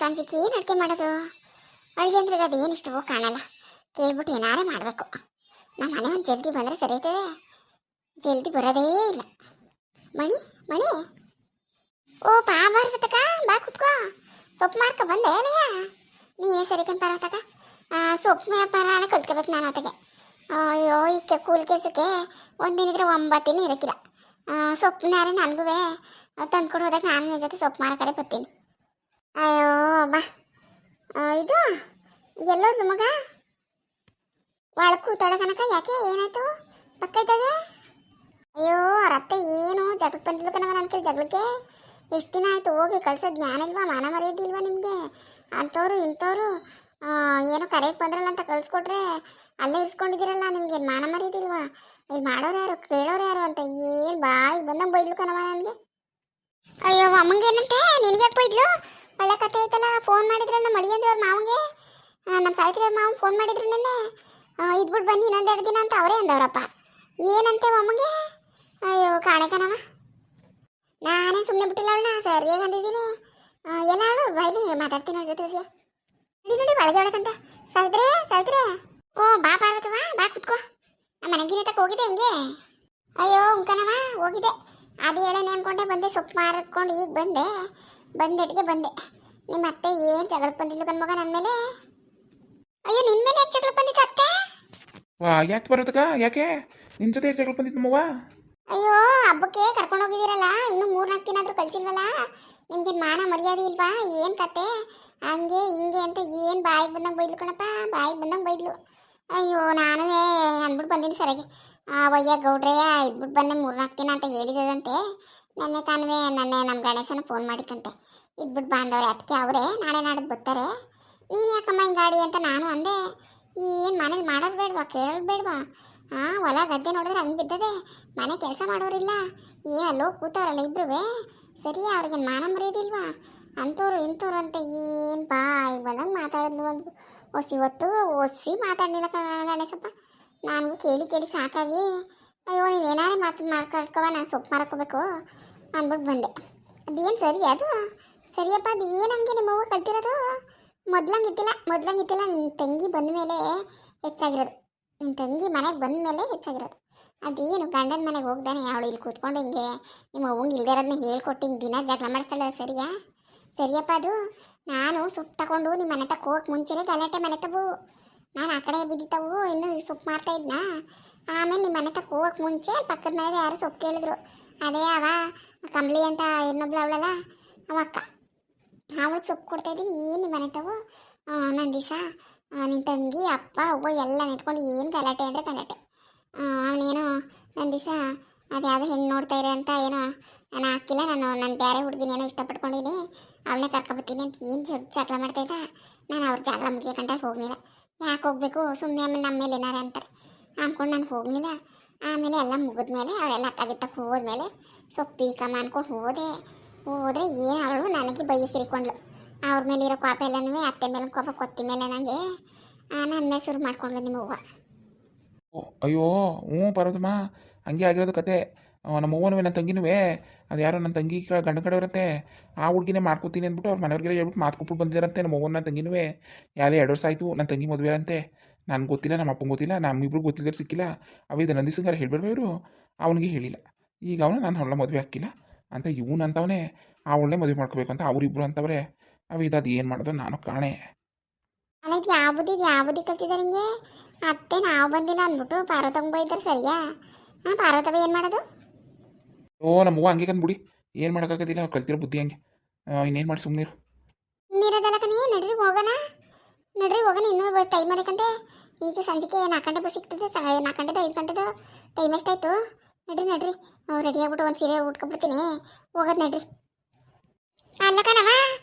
ಸಂಜೆಗೆ ಏನು ಅಡುಗೆ ಮಾಡೋದು? ಅಡುಗೆ ಅಂದ್ರೆ ಅದು ಏನು ಇಷ್ಟವೋ ಕಾಣಲ್ಲ. ಕೇಳ್ಬಿಟ್ಟು ಏನಾರೇ ಮಾಡಬೇಕು. ನಮ್ಮ ಮನೆ ಒಂದು ಜಲ್ದಿ ಬಂದರೆ ಸರಿ ಆಯ್ತದೆ. ಜಲ್ದಿ ಬರೋದೇ ಇಲ್ಲ. ಮಣಿ ಮಣಿ, ಓ ಪಾರ್ವತಕ, ಬಾ ಕುತ್ಕೋ. ಸೊಪ್ಪು ಮಾರ್ಕ ಬಂದೆ ಅಲ್ಲಯ್ಯ? ನೀನೇ ಸರಿ ಪಾರ್ವತಕ. ಸೊಪ್ಪು ವ್ಯಾಪಾರನ ಕಲ್ತ್ಕೋಬೇಕು ನಾನು ಆತಗೆ. ಅಯ್ಯೋ ಈ ಕೂಲಿ ಕೆಲಸಕ್ಕೆ ಒಂದಿನಿದ್ರೆ 9 ದಿನ ಇರೋಕ್ಕಿಲ್ಲ. ಸೊಪ್ಪುನಾರೆ ನನಗೂ ತಂದ್ಕೊಡು ಹೋದಾಗ ನಾನು ನಿನ್ನ ಜೊತೆ ಸೊಪ್ಪು ಮಾರಕರೆ ಬರ್ತೀನಿ. ಅಯ್ಯೋ ಬಾ. ಇದು ಎಲ್ಲೋದು ಮಗ? ಒಳಗೆ ಕೂತಾಡೋಕನಕ ಯಾಕೆ, ಏನಾಯ್ತು ಪಕ್ಕ ಇದ್ದಾಗೆ? ಅಯ್ಯೋ ರತ್ತ ಏನು ಜಗಳಕ್ಕೆ ಬಂದಿಲ್ಲ ಕಣವ ನನ್ನ ಕೈ ಜಗಳಕ್ಕೆ. ಎಷ್ಟು ದಿನ ಆಯಿತು ಹೋಗಿ ಕಳ್ಸೋ ಜ್ಞಾನ ಇಲ್ವಾ, ಮಾನ ಮರ್ಯಾದಿಲ್ವಾ ನಿಮಗೆ? ಅಂಥವ್ರು ಇಂಥವ್ರು ಏನೋ ಕರೆಯಕ್ಕೆ ಬಂದ್ರಲ್ಲ ಅಂತ ಕಳಿಸ್ಕೊಟ್ರೆ ಅಲ್ಲೇ ಇರಿಸ್ಕೊಂಡಿದ್ದೀರಲ್ಲ, ನಿಮ್ಗೆ ಮಾನ ಮರ್ಯಾದಿಲ್ವಾ? ಇಲ್ಲಿ ಮಾಡೋರು ಯಾರು, ಕೇಳೋರು ಯಾರು ಅಂತ ಏನು ಬಾಯಿ ಬಂದಂಗೆ ಬೈದ್ಲು ಕಣವ ನನಗೆ. ಅಯ್ಯೋ ಅಮ್ಮಂಗೆ ಏನಂತೆ, ನಿನಗೆ ಯಾಕೆ ಬೈದ್ಲು? ಒಳ್ಳೆ ಕತೆ ಐತಲ್ಲ. ಫೋನ್ ಮಾಡಿದ್ರಲ್ಲ ಮಡಿ ಅಂದ್ರೆ ಅವ್ರ ಮಾವಂಗೆ, ನಮ್ಮ ಸಾವಿತ್ರಿ ಅವ್ರ ಮಾವನ್ ಫೋನ್ ಮಾಡಿದ್ರು ನೆನ್ನೆ. ಇದ್ಬಿಟ್ಟು ಬನ್ನಿ ಇನ್ನೊಂದೆರಡು ದಿನ ಅಂತ ಅವರೇ ಅಂದವ್ರಪ್ಪ. ಏನಂತೆ ಅಮ್ಮಂಗೆ? ಅಯ್ಯೋ ಕಾಣೆ ಕಣವ, ನಾನೇ ಸುಮ್ಮನೆ ಬಿಟ್ಟಿಲ್ಲ ಅವಳನ್ನ, ಸರಿಯಾಗಿ ಅಂದಿದ್ದೀನಿ. ಎಲ್ಲ ಅವಳು ಬೈಲಿ ಮಾತಾಡ್ತೀನಿ ಅವ್ರ ಜೊತೆ. ನೋಡಿ ನೋಡಿ ಒಳಗೆ ಒಳಗಂತ. ಸಾವಿತ್ರಿ ಸಾವಿತ್ರಿ, ಓ ಬಾ ಪಾರ್ವತವ, ಬಾ ಕುತ್ಕೋ. ನಮ್ಮ ಮನೆಗಿನ ತಕ್ಕ ಹೋಗಿದೆ ಹೆಂಗೆ? ಅಯ್ಯೋ ಉಂಕನವ ಹೋಗಿದೆ. ಅದು ಹೇಳೇನೆ ಅನ್ಕೊಂಡೆ ಬಂದೆ, ಸೊಪ್ಪು ಮಾರ್ಕೊಂಡು ಈಗ ಬಂದೆಟ್ಟಿಗೆ ಬಂದೆ. ನಿಮ್ಮ ಅತ್ತೆ ಏನು ಜಗಳಕ್ಕೆ ಬಂದಿಲ್ಲ ಕಣ್ಮಗ ನನ್ನ ಮೇಲೆ. ಅಯ್ಯೋ ನಿನ್ನ ಮೇಲೆ ಯಾಕೆ ಜಗಳಕ್ಕೆ ಬಂದಿತ್ತು ಅತ್ತೆ? ವಾ ಯಾಕೆ ಬರೋದಕ್ಕ, ಯಾಕೆ ನಿನ್ನ ಜೊತೆ ಯಾಕೆ ಜಗಳಕ್ಕೆ ಬಂದಿತ್ತು ನಮ್ಮವ್ವ? ಅಯ್ಯೋ ಹಬ್ಬಕ್ಕೆ ಕರ್ಕೊಂಡು ಹೋಗಿದ್ದೀರಲ್ಲ, ಇನ್ನೂ 3-4 ದಿನ ಆದರೂ ಕಳಿಸಿಲ್ವಲ್ಲ, ನಿಮ್ಗೆ ಮಾನ ಮರ್ಯಾದೆ ಇಲ್ವಾ? ಏನು ಕತೆ ಹಂಗೆ ಹಿಂಗೆ ಅಂತ ಏನು ಬಾಯಿಗೆ ಬಂದಂಗೆ ಬೈದ್ಲು ಕಣಪ್ಪ, ಬಾಯಿಗೆ ಬಂದಂಗೆ ಬೈದ್ಲು. ಅಯ್ಯೋ ನಾನು ಅಂದ್ಬಿಟ್ಟು ಬಂದೀನಿ ಸರಿಯಾಗಿ. ವಯ್ಯ ಗೌಡ್ರೆಯ ಇದ್ಬಿಟ್ಟು ಬಂದೆ 3-4 ದಿನ ಅಂತ ಹೇಳಿದಂತೆ. ನೆನ್ನೆ ನಮ್ಮ ಗಣೇಶನ ಫೋನ್ ಮಾಡಿತ್ತಂತೆ, ಇದ್ಬಿಟ್ಟು ಬಾಂಧವ್ರೆ ಅದಕ್ಕೆ ಅವರೇ ನಾಳೆ ನಾಡಿದ್ದು ಬರ್ತಾರೆ. ನೀನು ಯಾಕಮ್ಮ ಹಿಂಗೆ ಗಾಡಿ ಅಂತ ನಾನು ಅಂದೆ. ಏನು ಮನೇಲಿ ಮಾಡೋದು ಬೇಡವಾ, ಕೇಳೋದು ಬೇಡವಾ? ಹೊಲ ಗದ್ದೆ ನೋಡಿದ್ರೆ ಹಂಗೆ ಬಿದ್ದದೆ, ಮನೆ ಕೆಲಸ ಮಾಡೋರಿಲ್ಲ. ಅಲ್ಲೋ ಕೂತವ್ರಲ್ಲ ಇಬ್ರು, ಸರಿ ಅವ್ರಿಗೆ ಮಾನ ಮರ್ಯಾದಿಲ್ವಾ? ಅಂಥವ್ರು ಇಂಥವ್ರು ಅಂತ ಏನು ಬಾಯಿಗೆ ಬಂದಂಗೆ ಮಾತಾಡಿದ್ಲು. ಒಂದು ಒಸಿ ಮಾತಾಡಲಿಲ್ಲ ಗಣೇಶಪ್ಪ. ನನಗೂ ಕೇಳಿ ಸಾಕಾಗಿ ಅಯ್ಯೋ ನೀನು ಏನಾರೇ ಮಾಡ್ಕೊಳ್ಕವ, ನಾನು ಸೊಪ್ಪು ಮಾರಕೋಬೇಕು ಅಂದ್ಬಿಟ್ಟು ಬಂದೆ. ಅದೇನು ಸರಿ ಅದು? ಸರಿಯಪ್ಪ, ಅದು ಏನು ಹಂಗೆ ನಿಮ್ಮವ್ವ ಕಲ್ತಿರೋದು? ಮೊದ್ಲಂಗಿದ್ದಿಲ್ಲ ನಿನ್ನ ತಂಗಿ ಬಂದ ಮೇಲೆ ಹೆಚ್ಚಾಗಿರೋದು. ನಿನ್ನ ತಂಗಿ ಮನೆಗೆ ಬಂದ ಮೇಲೆ ಹೆಚ್ಚಾಗಿರೋದು. ಅದೇನು ಗಂಡನ ಮನೆಗೆ ಹೋಗ್ದಾನೆ ಅವಳು ಇಲ್ಲಿ ಕೂತ್ಕೊಂಡು ಹಿಂಗೆ ನಿಮ್ಮ ಅವ್ವಂಗೆ ಇಲ್ದೇ ಇರೋದನ್ನ ಹೇಳ್ಕೊಟ್ಟು ಹಿಂಗೆ ದಿನ ಜಗಳ ಮಾಡಿಸ್ತಾಳೆ. ಸರಿಯಪ್ಪ ಅದು? ನಾನು ಸೊಪ್ಪು ತಗೊಂಡು ನಿಮ್ಮ ಮನೆ ತಕ್ಕ ಹೋಗಕ್ಕೆ ಮುಂಚೆನೇ ಗಲಾಟೆ ಮನೆ ತಗೋ. ನಾನು ಆ ಕಡೆ ಬಿದ್ದಿತ್ತವು, ಇನ್ನೂ ಸೊಪ್ಪು ಮಾಡ್ತಾ ಇದ್ನ. ಆಮೇಲೆ ನಿಮ್ಮ ಮನೆ ತಕ್ಕ ಹೋಗಕ್ಕೆ ಮುಂಚೆ ಪಕ್ಕದ ಮನೆಗೆ ಯಾರು ಸೊಪ್ಪು ಕೇಳಿದ್ರು. ಅದೇ ಅವ ಕಂಬ್ಳಿ ಅಂತ ಇನ್ನೊಬ್ಳು ಅವಳಲ್ಲ ಅವಕ್ಕ, ಅವಳಿಗೆ ಸೊಪ್ಪು ಕೊಡ್ತಾಯಿದ್ದೀನಿ. ಏನು ನಿಮ್ಮ ಮನೆ ತಗೋ ನನ್ನ ದಿವಸ ನಿನ್ನ ತಂಗಿ ಅಪ್ಪ ಅವ್ವ ಎಲ್ಲ ನಿಂತ್ಕೊಂಡು ಏನು ಗಲಾಟೆ ಅಂದರೆ ಗಲಾಟೆ. ಅವನೇನೋ ನನ್ನ ದಿವಸ ಅದ್ಯಾವುದೋ ಹೆಣ್ಣು ನೋಡ್ತಾ ಇರೆ ಅಂತ ಏನೋ ನಾನು ಹಾಕಿಲ್ಲ, ನಾನು ಬೇರೆ ಹುಡುಗಿನೇನೋ ಇಷ್ಟಪಟ್ಕೊಂಡಿನಿ, ಅವಳನ್ನೇ ಕರ್ಕೊಬತ್ತೀನಿ ಅಂತ ಏನು ಜಗಳ ಮಾಡ್ತಾಯಿದ್ದ. ನಾನು ಅವ್ರ ಜಗಳ ಮುಗಿಯಕಂಟ ಹೋಗಲಿಲ್ಲ. ಯಾಕೆ ಹೋಗಬೇಕು ಸುಮ್ಮನೆ, ಆಮೇಲೆ ನಮ್ಮ ಮೇಲೆ ಏನಾರೆ ಅಂತಾರೆ ಅಂದ್ಕೊಂಡು ನಾನು ಹೋಗಲಿಲ್ಲ. ಆಮೇಲೆ ಎಲ್ಲ ಮುಗಿದ್ಮೇಲೆ ಅವರೆಲ್ಲ ಅತ್ತಾಗಿತ್ತಕ್ಕೆ ಹೋದ್ಮೇಲೆ ಸೊಪ್ಪು ಕಮ್ಮ ಅಂದ್ಕೊಂಡು ಹೋದರೆ ಏನು ಅವಳು ನನಗೆ ಬೈಯಕ್ಕೆ ಹಿರಿಕೊಂಡ್ಳು. ಅವ್ರ ಮೇಲೆ ಇರೋ ಕೋಪ ಎಲ್ಲನೂ ಅತ್ತೆ ಮೇಲೆ ಕೋಪ, ಕೊತ್ತಿ ಮೇಲೆ ನನಗೆ ನನ್ನ ಮೇಲೆ ಶುರು ಮಾಡ್ಕೊಂಡ್ಳು ನಿಮ್ಮ ಹೂವು. ಅಯ್ಯೋ ಹ್ಞೂ ಪಾರ್ವತಮ್ಮ, ಹಂಗೆ ಆಗಿರೋದು ಕತೆ. ನಮ್ಮ ಅವ್ವನೂ ನನ್ನ ತಂಗಿನೂ ಅದು ಯಾರೋ ನನ್ನ ತಂಗಿ ಗಂಡ ಕಡೆ ಇರುತ್ತೆ, ಆ ಹುಡುಗಿನೇ ಮಾಡ್ಕೊತೀನಿ ಅಂದ್ಬಿಟ್ಟು ಅವ್ರ ಮನೆಯವ್ರಿಗೆ ಹೇಳ್ಬಿಟ್ಟು ಮಾತ್ಕೊಟ್ಟು ಬಂದಿರಂತೆ. ನಮ್ಮ ಅವ್ವನ ತಂಗಿನೂ ಯಾವುದೇ 2 ವರ್ಷ ಆಯಿತು ನನ್ನ ತಂಗಿ ಮದುವೆ ಅಂತೆ. ನನಗೆ ಗೊತ್ತಿಲ್ಲ, ನಮ್ಮ ಅಪ್ಪಂಗೆ ಗೊತ್ತಿಲ್ಲ, ನಮ್ಮಿಬ್ರು ಗೊತ್ತಿಲ್ಲದೆ ಸಿಕ್ಕಿಲ್ಲ. ಅವಿದ ನಂದಿಸಂಗಾರ ಹೇಳ್ಬೇಡ್ವ ಇವರು, ಅವನಿಗೆ ಹೇಳಿಲ್ಲ. ಈಗ ಅವನು ನಾನು ಅವಳ ಮದುವೆ ಹಾಕಿಲ್ಲ ಅಂತ ಇವನು ಅಂತವನೇ ಅವಳನ್ನೇ ಮದುವೆ ಮಾಡ್ಕೋಬೇಕು ಅಂತ ಅವರಿಬ್ರು ಅಂತವ್ರೆ. ಅದು ಏನು ಮಾಡೋದು ನಾನು ಕಾಣೆ. ಅಲ್ಲ ಇದು ಯಾವ ಬುದ್ಧಿ ಕಲ್ತಿದ್ದಾರೆ ಹಿಂಗೆ? ಅತ್ತೆ ನಾವು ಬಂದಿಲ್ಲ ಅಂದ್ಬಿಟ್ಟು ಪಾರ್ವತಂಗೆ ಬೈತಾರೆ ಸರಿಯಾ? ಪಾರ್ವತವ ಏನು ಮಾಡೋದು? ಓ ನಮ್ಮವ್ವ ಹಂಗೆ ಕಂದ್ಬಿಡಿ, ಏನು ಮಾಡೋಕ್ಕಾಗೋದಿಲ್ಲ, ಕಲ್ತಿರೋ ಬುದ್ಧಿ ಹಂಗೆ. ಇನ್ನೇನು ಮಾಡಿ ಸುಮ್ಮನೆ ನೀರದಲ್ಲ ಕಣಿ, ನಡ್ರಿ ಹೋಗೋಣ ಇನ್ನೂ ಟೈಮ್ ಅದಕ್ಕಂತೆ. ಈಗ ಸಂಜೆಗೆ 4 ಗಂಟೆ ಬಸ್ ಸಿಗ್ತದೆ, 4 ಗಂಟೆದು 5 ಗಂಟೆದು ಟೈಮ್ ಎಷ್ಟಾಯ್ತು? ನಡ್ರಿ ರೆಡಿ ಆಗ್ಬಿಟ್ಟು ಒಂದು ಸೀರೆ ಉಟ್ಕೊಬಿಡ್ತೀನಿ, ಹೋಗೋದು ನಡ್ರಿ. ಅಲ್ಲ ಕಣವ,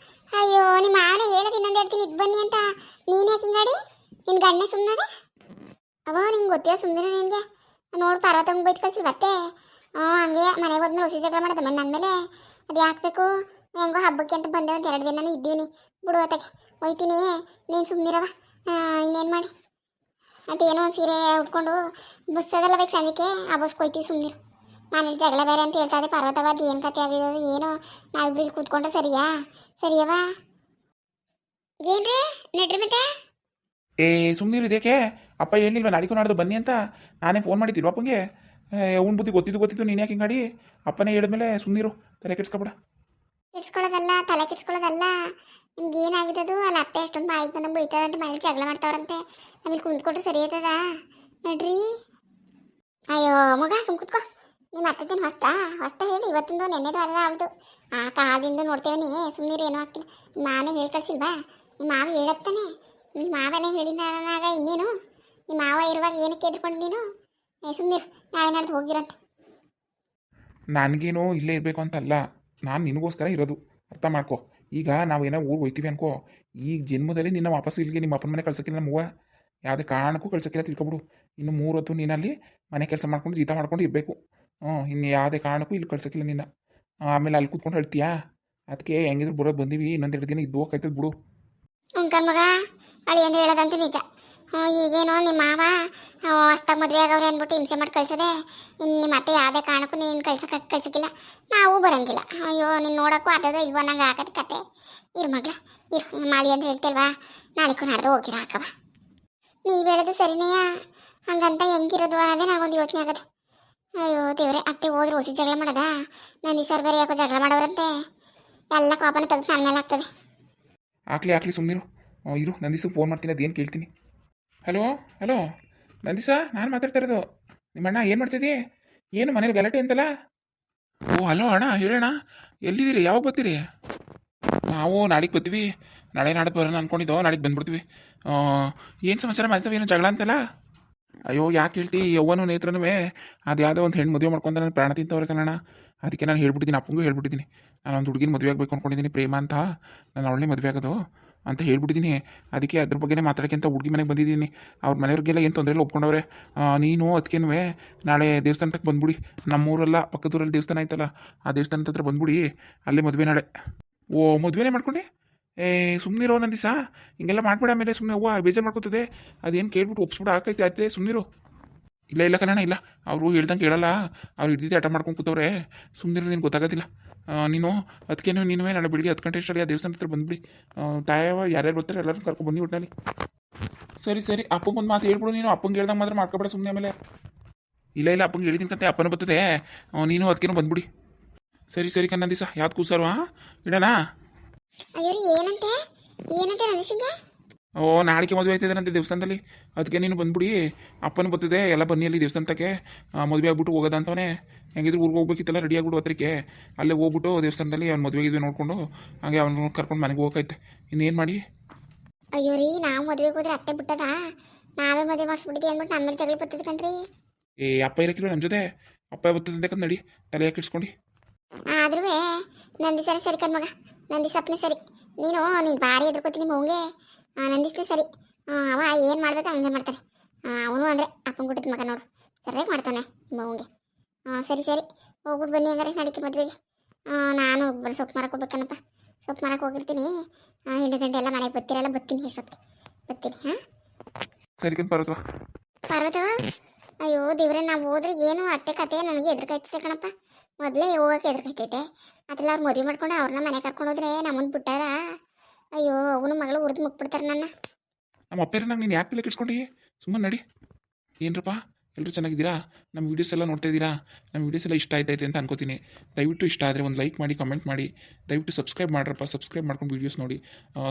ಅಯ್ಯೋ ನಿಮ್ಮ ಮಾವನೇ ಹೇಳೋದು ಇನ್ನೊಂದು ಹೇಳ್ತೀನಿ ಇದು ಬನ್ನಿ ಅಂತ, ನೀನು ಯಾಕೆ ಹಿಂಗಾಡಿ? ನಿನ್ನ ಗಂಡನೇ ಸುಮ್ಮನೆ ಅವ ನಿಂಗೆ ಗೊತ್ತಿಲ್ಲ ಸುಮ್ಮನೆ ನಿನಗೆ. ನೋಡಿ ಪಾರ್ವತಂಗೆ ಬೈದು ಕಳಿಸಿಲ್ವತ್ತೆ? ಹಂಗೆ ಮನೆಗೆ ಹೋದ್ಮೇಲೆ ಹೊಸಿ ಜಗಳ ಮಾಡೋದು ನನ್ನ ಮೇಲೆ. ಅದು ಯಾಕಬೇಕು? ಹೆಂಗೋ ಹಬ್ಬಕ್ಕೆ ಅಂತ ಬಂದೆ, ಒಂದು 2 ದಿನ ಇದ್ದೀವಿ ಬಿಡು ಹೊತ್ತಗೆ ಹೋಯ್ತೀನಿ, ನೀನು ಸುಮ್ಮನಿರವ. ಇನ್ನೇನು ಮಾಡಿ ಅದೇನೋ ಒಂದು ಸೀರೆ ಉಟ್ಕೊಂಡು ಬಸ್ ಅದೆಲ್ಲ ಬೇಕು ಸಂಜೆಗೆ, ಆ ಬಸ್ಗೆ ಹೋಯ್ತೀವಿ ಸುಮ್ಮನಿರು. ಮನೇಲಿ ಜಗಳ ಬೇರೆ ಅಂತ ಹೇಳ್ತಾ ಇದ್ದೆ ಪಾರ್ವತವ, ಅದು ಏನು ಕತೆ ಆಗಿರೋದು ಏನೋ, ನಾವಿಬ್ರು ಇಲ್ಲಿ ಕೂತ್ಕೊಂಡ್ರೆ ಸರಿಯವಾ? ಏನ್ರಿ ನಡ್ರಿ ಮತ್ತೆ. ಏ ಸುಮ್ಮನಿರು ಇದಕ್ಕೆ ಅಪ್ಪ ಹೇಳಿಲ್ವ ನಾಡಿಕೋ ನಾಡ್ದು ಬನ್ನಿ ಅಂತ ನಾನೇ ಫೋನ್ ಮಾಡಿದ್ದಿಲ್ವ ಅಪ್ಪಂಗೆ. ಅವ್ನ ಬುದ್ಧಿ ಗೊತ್ತಿದ್ದು ನೀನು ಯಾಕೆ ಹಿಂಗಾಡಿ ಅಪ್ಪನೇ ಹೇಳಿದ್ಮೇಲೆ ಸುಮ್ಮನಿರು ತಲೆ ಕೆಡ್ಸ್ಕೊಬೇಡ. ಕಿಡ್ಸ್ಕೊಳ್ಳೋದಲ್ಲ, ತಲೆ ಕಿಡ್ಸ್ಕೊಳ್ಳೋದಲ್ಲ. ನಿಮ್ಗೆ ಏನಾಗಿದ್ದದು ಅಲ್ಲಿ ಅತ್ತೆ ಎಷ್ಟೊಂದು ಬಾಯಿಗೆ ಬಂದಂಗೆ ಬೈತಾರಂತೆ, ಮನೇಲಿ ಜಗಳ ಮಾಡ್ತಾವ್ರಂತೆ. ನಮಗೆ ಕುಂತ್ಕೊಟ್ರೆ ಸರಿ ಆಯ್ತದ ನಡ್ರಿ. ಅಯ್ಯೋ ಮಗ ಸುಮ್ ಕುತ್ಕೋ. ನಿಮ್ಮ ಅತ್ತದೇನು ಹೊಸ್ತಾ ಹೇಳಿ ಇವತ್ತಿಂದು ನೆನ್ನೆದು ಅಲ್ಲ ಅವ್ಳದು. ಆ ಕಾಲದಿಂದ ನೋಡ್ತೇವೆ ನೀ ಸುಮ್ಮನಿರು, ಏನೂ ಆಗ್ತಿಲ್ಲ. ನಿಮ್ಮ ಮಾವನೇ ಹೇಳಿ ಕಳ್ಸಿಲ್ವಾ? ನಿಮ್ಮ ಮಾವ ಹೇಳತ್ತಾನೆ. ನಿಮ್ಮ ಮಾವನೇ ಹೇಳಿದಾಗ ಇನ್ನೇನು? ನಿಮ್ಮ ಮಾವ ಇರುವಾಗ ಏನಕ್ಕೆ ಎದ್ಕೊಂಡು ನೀನು? ಸುಮ್ಮನಿರು, ನಾಳೆ ನಾಡ್ದು ಹೋಗಿರಂತೆ. ನನಗೇನು ಇಲ್ಲೇ ಇರಬೇಕು ಅಂತಲ್ಲ, ನಾನು ನಿನಗೋಸ್ಕರ ಇರೋದು, ಅರ್ಥ ಮಾಡ್ಕೊ. ಈಗ ನಾವೇನೋ ಊರಿಗೆ ಹೋಯ್ತೀವಿ ಅನ್ಕೋ, ಈಗ ಜನ್ಮದಲ್ಲಿ ನಿನ್ನ ವಾಪಸ್ ಇಲ್ಲಿಗೆ ನಿಮ್ಮ ಅಪ್ಪನ ಮನೆ ಕಳ್ಸೋಕ್ಕಿಲ್ಲ ನಮ್ಮವ್ವ, ಯಾವುದೇ ಕಾರಣಕ್ಕೂ ಕಳ್ಸೋಕ್ಕಿಲ್ಲ ತಿಳ್ಕೊಬಿಡು. ಇನ್ನು 3 ಹೊತ್ತು ನೀನಲ್ಲಿ ಮನೆ ಕೆಲಸ ಮಾಡ್ಕೊಂಡು ಜೀತ ಮಾಡ್ಕೊಂಡು ಇರಬೇಕು. ಇನ್ನು ಯಾವುದೇ ಕಾರಣಕ್ಕೂ ಇಲ್ಲಿ ಕಳ್ಸೋಕ್ಕಿಲ್ಲ ನಿನ್ನ. ಆಮೇಲೆ ಅಲ್ಲಿ ಕೂತ್ಕೊಂಡು ಹೇಳ್ತೀಯಾ? ಅದಕ್ಕೆ ಹೆಂಗಿದ್ರು ಬರೋದು ಬಂದೀವಿ, ಇನ್ನೊಂದೆರಡು ದಿನ ಇದ್ದು ಹೋಗ್ತೈತದ ಬಿಡು. ಮಗ ಅಳಿ ಅಂತ ಹೇಳೋದಂತೂ ನಿಜ. ಈಗೇನೋ ನಿಮ್ಮ ಮಾವ ಹೊಸ್ತಾಗ ಮದುವೆ ಆಗವ್ರೆ ಅಂದ್ಬಿಟ್ಟು ಹಿಂಸೆ ಮಾಡಿ ಕಳ್ಸೋದೆ. ಇನ್ನು ನಿಮ್ಮ ಅತ್ತೆ ಯಾವುದೇ ಕಾರಣಕ್ಕೂ ನೀನು ಕಳ್ಸೋಕ್ಕಿಲ್ಲ, ನಾವು ಬರೋಂಗಿಲ್ಲ. ಅಯ್ಯೋ ನೀನು ನೋಡೋಕ್ಕೂ ಅದದ ಇಲ್ವೋ ನಂಗೆ ಆಗದ ಕತೆ. ಇರು ಮಗಳ ಇರು, ಮಾಳಿ ಅಂತ ಹೇಳ್ತೇಲ್ವಾ, ನಾಳೆಗೂ ನಾಡ್ದು ಹೋಗಿರ ಹಾಕವ. ನೀವು ಹೇಳೋದು ಸರಿನೇಯ, ಹಂಗಂತ ಹೆಂಗಿರೋದು ಅದೇ ನನಗೊಂದು ಯೋಚನೆ ಆಗದೆ. ಅಯ್ಯೋ ದೇವ್ರೆ, ಅತ್ತೆ ಹೋದ್ರೆ ಹೊಸಿ ಜಗಳ ಮಾಡೋದ? ನಂದು ಈ ಸರ್ ಬೇರೆ ಯಾಕೋ ಜಗಳ ಮಾಡೋರಂತೆ. ಎಲ್ಲ ಕೋಪನ ತೆಗೆದು ನನ್ನ ಮೇಲೆ ಆಗ್ತದೆ. ಹಾಕ್ಲಿ ಸುಮ್ಮನಿರು. ಇರು ನಂದಿಸು ಫೋನ್ ಮಾಡ್ತೀನಿ, ಅದೇನು ಕೇಳ್ತೀನಿ. ಹಲೋ ನಂದಿಸ, ನಾನು ಮಾತಾಡ್ತಾ ಇರೋದು. ನಿಮ್ಮಣ್ಣ ಏನು ಮಾಡ್ತಿದ್ದೀ? ಏನು ಮನೇಲಿ ಗಲಾಟೆ ಅಂತಲ್ಲ? ಓ ಹಲೋ ಅಣ್ಣ, ಹೇಳೋಣ. ಎಲ್ಲಿದ್ದೀರಿ? ಯಾವಾಗ ಬರ್ತೀರಿ? ನಾವು ನಾಳೆಗೆ ಬರ್ತೀವಿ. ನಾಳೆ ನಾಡ್ದು ಬರೋಣ ಅಂದ್ಕೊಂಡಿದ್ದೋ, ನಾಳೆಗೆ ಬಂದ್ಬಿಡ್ತೀವಿ. ಏನು ಸಮಾಚಾರ ಮಾಡ್ತೀವಿ? ಏನೋ ಜಗಳ ಅಂತಲ್ಲ? ಅಯ್ಯೋ ಯಾಕೆ ಹೇಳ್ತಿ? ಯವ್ವನೂ ನೇತ್ರನೂ ಅದು ಯಾವುದೋ ಒಂದು ಹೆಣ್ಣು ಮದುವೆ ಮಾಡ್ಕೊಂಡು ನಾನು ಪ್ರಾಣ ತಿಂತವ್ರೆ ಕಣಣ್ಣ. ಅದಕ್ಕೆ ನಾನು ಹೇಳ್ಬಿಟ್ಟಿದ್ದೀನಿ, ಅಪ್ಪಂಗೂ ಹೇಳ್ಬಿಟ್ಟಿದ್ದೀನಿ. ನಾನು ಒಂದು ಹುಡುಗಿನ ಮದುವೆ ಆಗಬೇಕು ಅಂದ್ಕೊಂಡಿದ್ದೀನಿ, ಪ್ರೇಮ ಅಂತ. ನಾನು ಅವಳನ್ನೇ ಮದುವೆ ಆಗೋದು ಅಂತ ಹೇಳ್ಬಿಟ್ಟಿದ್ದೀನಿ. ಅದಕ್ಕೆ ಅದ್ರ ಬಗ್ಗೆನೇ ಮಾತಾಡೋಕ್ಕೆ ಅಂತ ಹುಡುಗಿ ಮನೆಗೆ ಬಂದಿದ್ದೀನಿ. ಅವ್ರ ಮನೆಯವ್ರಿಗೆಲ್ಲ ಏನು ತೊಂದರೆ ಇಲ್ಲ, ಒಪ್ಕೊಂಡವ್ರೆ. ನೀನು ಅದಕ್ಕೇನು ನಾಳೆ ದೇವಸ್ಥಾನಕ್ಕೆ ಬಂದ್ಬಿಡಿ. ನಮ್ಮೂರಲ್ಲ, ಪಕ್ಕದೂರಲ್ಲಿ ದೇವಸ್ಥಾನ ಆಯ್ತಲ್ಲ, ಆ ದೇವಸ್ಥಾನದ ಹತ್ರ ಬಂದ್ಬಿಡಿ. ಅಲ್ಲೇ ಮದುವೆ ನಾಳೆ. ಓ ಮದುವೆನೇ ಮಾಡ್ಕೊಂಡೆ? ಸುಮ್ಮನಿರೋ ನಂದಿಸ, ಹಿಂಗೆಲ್ಲ ಮಾಡ್ಬೇಡ. ಆಮೇಲೆ ಸುಮ್ಮನೆ ಹೂವು ಬೇಜಾರು ಮಾಡ್ಕೊತದೆ. ಅದೇನು ಕೇಳ್ಬಿಟ್ಟು ಒಪ್ಸ್ಬಿಟ್ಟು ಹಾಕೈತೆ ಅತ್ತೆ, ಸುಮ್ಮನಿರು. ಇಲ್ಲ ಕಣ, ಇಲ್ಲ. ಅವರು ಹೇಳ್ದಂಗೆ ಕೇಳಲ್ಲ. ಅವ್ರು ಹಿಡ್ದಿದ್ದೆ ಆಟ ಮಾಡ್ಕೊಂಡು ಕೂತವ್ರೆ. ಸುಮ್ಮನಿರು, ನೀನು ಗೊತ್ತಾಗೋದಿಲ್ಲ. ನೀನು ಅದಕ್ಕೇನು ನೀನು ನಾಳೆ ಬೆಳಿಗ್ಗೆ 10 ಗಂಟೆ ಅಷ್ಟರಲ್ಲಿ ಆ ದೇವಸ್ಥಾನ ಹತ್ರ ಬಂದ್ಬಿಡಿ. ತಾಯವ ಯಾರ್ಯಾರು ಬರ್ತಾರೆ ಎಲ್ಲರೂ ಕರ್ಕೊಂಡು ಬಂದು ಒಟ್ಟಿನಲ್ಲಿ. ಸರಿ ಅಪ್ಪಂಗೆ ಒಂದು ಮಾತು ಹೇಳ್ಬಿಡು ನೀನು. ಅಪ್ಪಂಗೆ ಹೇಳ್ದಂಗೆ ಮಾತ್ರ ಮಾಡ್ಕೊಬೇಡ ಸುಮ್ಮನೆ. ಆಮೇಲೆ ಇಲ್ಲ ಅಪ್ಪಂಗೆ ಹೇಳಿದ್ದೀನಿ ಕಂತೆ, ಅಪ್ಪನ ಬರ್ತದೆ. ನೀನು ಅದಕ್ಕೇನು ಬಂದ್ಬಿಡಿ. ಸರಿ ಕಣ್ಣ ದಿವಸ ಯಾವ್ದು ಕೂಸಾರು ಇಡೋಣ. ಅಯ್ಯೋ ಏನಂತೆ ನಂದಿಸಿಂಗೆ? ನಾಳೆಗೆ ಮದುವೆ ಆಯ್ತಿದ್ದಾರಂತೆ ದೇವಸ್ಥಾನದಲ್ಲಿ. ಅದಕ್ಕೆ ನೀನು ಬಂದ್ಬಿಡಿ. ಅಪ್ಪನ ಬರ್ತದೆ, ಎಲ್ಲ ಬನ್ನಿ ಅಲ್ಲಿ ದೇವಸ್ಥಾನಕ್ಕೆ. ಮದುವೆ ಆಗ್ಬಿಟ್ಟು ಹೋಗೋದಂತವನೇ. ಹೆಂಗಿದ್ರು ಊರಿಗೆ ಹೋಗ್ಬೇಕಿತ್ತಲ್ಲ, ರೆಡಿ ಆಗ್ಬಿಟ್ಟು ಹತ್ರಕ್ಕೆ ಅಲ್ಲೇ ಹೋಗ್ಬಿಟ್ಟು ದೇವಸ್ಥಾನದಲ್ಲಿ ಅವ್ನು ಮದುವೆಗಿದ್ವಿ ನೋಡಿಕೊಂಡು ಹಾಗೆ ಅವ್ನು ಕರ್ಕೊಂಡು ಮನೆಗೆ ಹೋಗೈತೆ. ಇನ್ನೇನು ಮಾಡಿ? ಅಯ್ಯೋ ರೀ, ನಾವು ಮದುವೆಗೆ ಹೋದ್ರೆ ಅತ್ತೆ ಬಿಟ್ಟದ, ನಾವೇ ಮದುವೆ ಮಾಡಿಸ್ಬಿಟ್ಟಿದ್ದೀವಿ ಅಂದ್ಬಿಟ್ಟು ನಮ್ಮ ಮೇಲೆ ಜಗಳ ಬರ್ತದೆ ಕಣ್ರಿ. ಅಪ್ಪ ಇರಕ್ಕಿಲ್ಲ ನಮ್ಮ ಜೊತೆ? ಅಪ್ಪ ಬರ್ತದೆ ನಡಿ, ತಲೆ ಯಾಕೆ ಇಡ್ಸ್ಕೊಂಡು. ಆದ್ರೂ ನಂದಿಸರ ಸರಿ ಕಣ್ಮಗ, ನಂದಿಸಪ್ಪನೇ ಸರಿ. ನೀನು ಭಾರಿ ಎದ್ರಕೋತೀನಿ ನಿಮ್ಮ ಅವಂಗೆ. ನಂದಿಸ್ನೇ ಸರಿ. ಅವ ಏನು ಮಾಡ್ಬೇಕು ಹಂಗೆ ಮಾಡ್ತಾನೆ. ಅವನು ಅಂದರೆ ಅಪ್ಪನ ಕೊಟ್ಟಿದ್ದ ಮಗ ನೋಡು, ಸರಿಯಾಗಿ ಮಾಡ್ತಾನೆ ನಿಮ್ಮ ಅವಂಗೆ. ಸರಿ ಹೋಗ್ಬಿಟ್ಟು ಬನ್ನಿ ಹಂಗಾರೆ ನಡಿಕೆ ಮದುವೆಗೆ. ನಾನು ಬರೀ ಸೊಪ್ಪು ಮಾರಕ್ಕೆ ಹೋಗ್ಬೇಕನ್ನಪ್ಪ. ಸೊಪ್ಪು ಮಾರಕ್ಕೆ ಹೋಗಿರ್ತೀನಿ. 8 ಗಂಟೆ ಎಲ್ಲ ಮನೆಗೆ ಬರ್ತೀರಲ್ಲ, ಬರ್ತೀನಿ ಎಷ್ಟೊತ್ತಿಗೆ ಬರ್ತೀನಿ. ಸರಿ ಪರ್ವತವ. ಅಯ್ಯೋ ದೇವ್ರೆ, ನಾವು ಹೋದ್ರೆ ಏನು ಅತ್ತೆ ಕತೆ ನನಗೆ ಎದ್ರಕಾಯ್ತದೆ ಕಣಪ್ಪ. ಮೊದಲೇ ಹೋಗಕ್ಕೆ ಎದ್ರಕೈತೈತೆ. ಅದ್ರಲ್ಲಿ ಅವ್ರು ಮದುವೆ ಮಾಡ್ಕೊಂಡು ಅವ್ರನ್ನ ಮನೆ ಕರ್ಕೊಂಡು ಹೋದ್ರೆ ನಮ್ಮನ್ನು ಬಿಟ್ಟಾರ. ಅಯ್ಯೋ ಅವನು ಮಗಳು ಉರಿದು ಮುಗ್ಬಿಡ್ತಾರೆ ನನ್ನ. ನಮ್ಮ ಅಪ್ಪ ನಂಗೆ ನೀನು ಯಾಕೆ ತಲೆ ಕೆಡ್ಸ್ಕೊಂಡು ಸುಮ್ಮನೆ ನಡಿ. ಏನರಪ್ಪ ಎಲ್ಲರೂ ಚೆನ್ನಾಗಿದ್ದೀರಾ? ನಮ್ಮ ವೀಡಿಯೋಸ್ ಎಲ್ಲ ನೋಡ್ತಾ ಇದ್ದೀರಾ? ನಮ್ಮ ವೀಡಿಯೋಸ್ ಎಲ್ಲ ಇಷ್ಟ ಆಯ್ತೈತೆ ಅಂತ ಅನ್ಕೋತೀನಿ. ದಯವಿಟ್ಟು ಇಷ್ಟ ಆದರೆ ಒಂದು ಲೈಕ್ ಮಾಡಿ, ಕಮೆಂಟ್ ಮಾಡಿ. ದಯವಿಟ್ಟು ಸಬ್ಸ್ಕ್ರೈಬ್ ಮಾಡ್ರಪ್ಪ. ಸಬ್ಸ್ಕ್ರೈಬ್ ಮಾಡ್ಕೊಂಡು ವೀಡಿಯೋಸ್ ನೋಡಿ.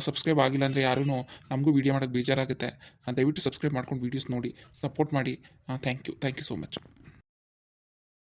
ಸಬ್ಸ್ಕ್ರೈಬ್ ಆಗಿಲ್ಲ ಅಂದರೆ ಯಾರೂ ನಮಗೂ ವೀಡಿಯೋ ಮಾಡೋಕ್ಕೆ ಬೇಜಾರಾಗುತ್ತೆ. ದಯವಿಟ್ಟು ಸಬ್ಸ್ಕ್ರೈಬ್ ಮಾಡ್ಕೊಂಡು ವೀಡಿಯೋಸ್ ನೋಡಿ, ಸಪೋರ್ಟ್ ಮಾಡಿ. Thank you so much.